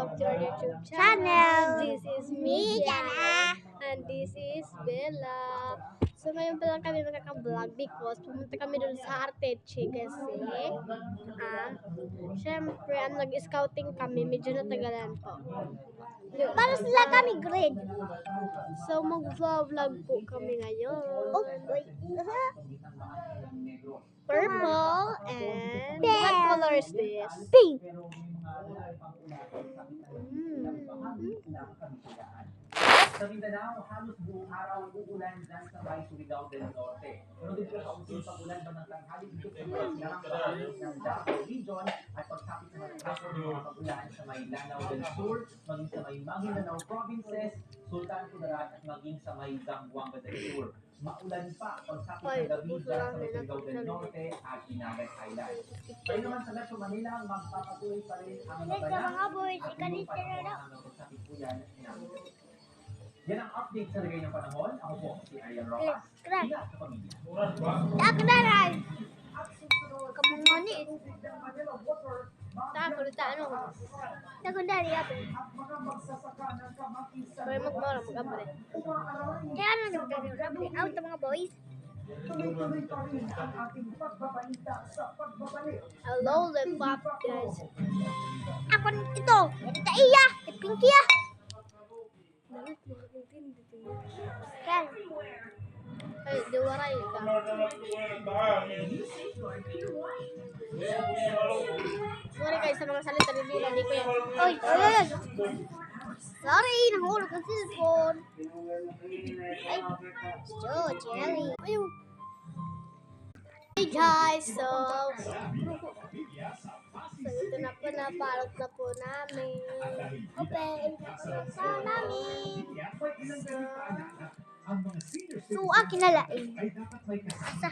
back to our YouTube channel. This is me, Jana. And this is Bella. So ngayon pa lang kami magkaka-vlog because pumunta kami dun sa Arteche kasi syempre nag-scouting kami, medyo natagalan po. Para sila kami grade. So mag-vlog po kami ngayon. Oh, wait. Purple and what color is this? Pink. Sa Mindanao, halos buong araw uulan dyan sa may Surigao del Norte. Pero dito sa kaunting pag-ulan ba ng tanghali dito sa mga sinarang sa paligid ng Davao Region at pagsapit naman ng hapon ng mga pag-ulan sa may Lanao del Sur, maging sa may Maguindanao Provinces, Sultan Kudarat at maging sa may Zamboanga del Sur. Maulan pa pagsapit ng gabi dyan sa may Surigao del Norte at Inagat Island. Kaya naman sa Metro Manila, magpapatuloy pa rin ang Mga boys, ikalit ka na daw. pagsapit po yan yan ang update sa lagay ng panahon. Ako po si Ariel Rojas. Ingat sa pamilya. Takdaran! Kamungani. Tako na tayo. Takundari ako. Pero magmura, mag-abri. Kaya ano nagdari? Out ang mga boys. Hello, the pop guys. Ako ito. Ito iya. Ito pinky ah. Kan. Ay, diwaray ka. Sorry guys sa mga salita ni Bila, hindi ko yan. Oy, oy, oy. Sorry, nahulog ang cellphone. Ay, jelly. Ayun. Hey guys, so ito na po, napalot na po namin. Okay, sa namin. So, akin na lain. Asa?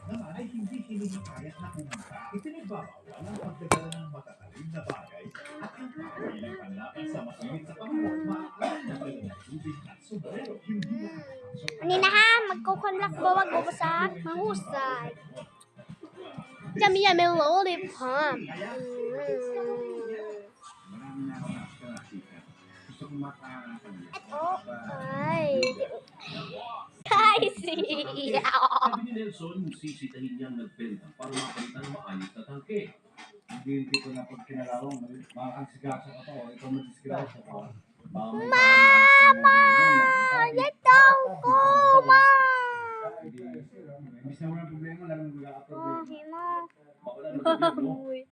Naman ay hindi hinihikayat na pumunta. Ipinagbabawal ang pagdadala ng matatalim na bagay at ang bilang panlaban sa masamit na pangawat maaari na ng tubig at sombrero. Hindi na Ani na ha, magkukunlak bawag ko sa mahusay. Yummy yummy lollipop. Ito ay siya. Sabi ni Nelson, sisitahin niyang nagbenta para makalitan ng maayos na tangke. Hindi ko na pag kinalawang, makakasigasan ka pa o ikaw madisgrasya ka. Mama! Yataw ko, ma! Imbis na walang problema, lalong mag-a-approve. Oh, himo. Makulan na